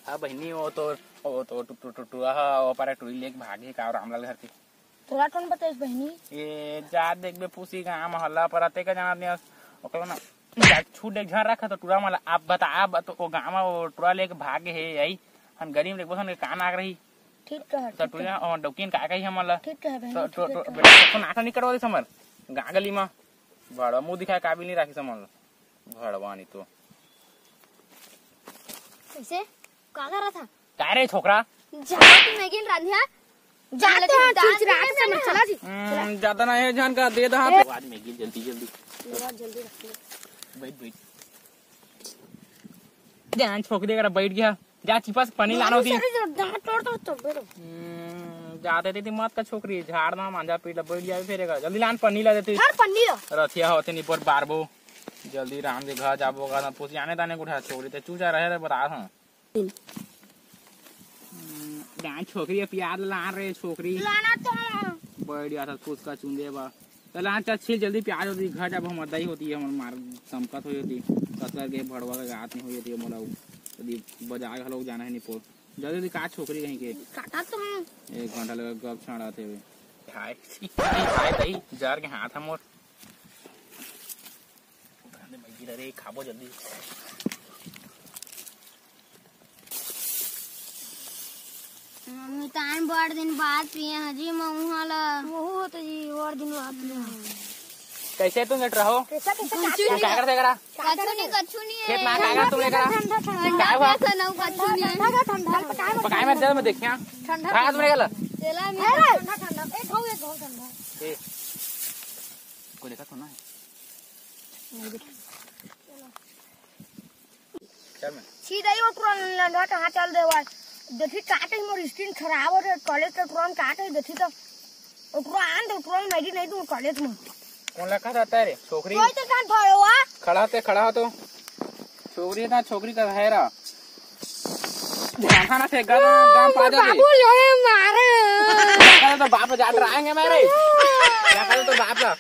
हाँ बहनी वो तो टुटुआ वो पर टुरी लेके भागे का रामलाल घर के तोरा कौन बताइस बहनी ये जा देख बे पूसी गांव मोहल्ला पर आते का जाना नहीं ओकरा ना छूट एक झन रखा तो टुरा मला आप बता आप तो वो गांव वो टुरा लेके भागे है यही हम गरीब लेके बसन कान आग रही ठीक कह तो टुरा और डौकिन का कही हमला ठीक कह बहनी तो बेटा नाटा नहीं करवा दे समर गागली में बड़ा मुंह दिखाए काबिल नहीं राखी समझ भड़वानी तो कैसे का कर रहा था का रे छोकरा जाती मैगी रांधिया जाते हैं चिड़चिड़ाहट से मत चला जी ज्यादा ना है जान का दे दो आज मैगी जल्दी जल्दी बहुत जल्दी रखिए बैठ बैठ ध्यान छोक देगा बैठ गया जा चिपा से पानी लानो दी दांत तोड़ तो बेरो जाते थे मत का छोकरी झाड़ ना मांझा पीट बैठ जाए फिरेगा जल्दी लान पन्नी ला देती हर पन्नी रथिया होते नहीं पर बारबो जल्दी राम के घर जाबो का ना पूछ आने ताने उठा छोकरी ते चूजा रहे रे बता हां डांस छोकरी प्यार ला रे छोकरी लाना तो बैठ गया था पूछ का चुंदे बा चल हाँ चल जल्दी प्यार होती घर जब हम अदाई होती है हम मार संपत हो जाती कसर के भड़वा के गात नहीं हो जाती है मोला यदि बाजार का लोग जाना है नहीं पोर जल्दी जल्दी काट छोकरी कहीं के काटा तो हम 1 घंटा लगा गप छाड़ाते हुए हाय हाय दही जार के हाथ मोर मैगी रे खाबो जल्दी मम्मी तान बड़ दिन बाद पिए हजी मऊहाला वो तो जी और दिन बाद पिए कैसे तुम लेट रहो कैसा क्या करते करा कछु नहीं खेत में क्या कर तुम लेकर क्या हुआ पकाए में जल में देखिया कहां तुमने गला चला में ठंडा ठंडा एक घाव ठंडा ए को देखा तो ना चल मैं सीधा ही वो तुरंत लंडा हां चल देवा देखी काटे मोर स्किन खराब हो रे कॉलेज के तुरंत काटे देखी तो ओकरो आन दे तुरंत मैगी नहीं दूं कॉलेज में कौन लखा रहता है रे छोकरी कोई तो कान भरवा खड़ा हो तो छोकरी ना छोकरी का है रा खाना से गांव पा जाके बाबू लोहे मारे क्या तो बाप जा डराएंगे मेरे क्या करे तो बाप ला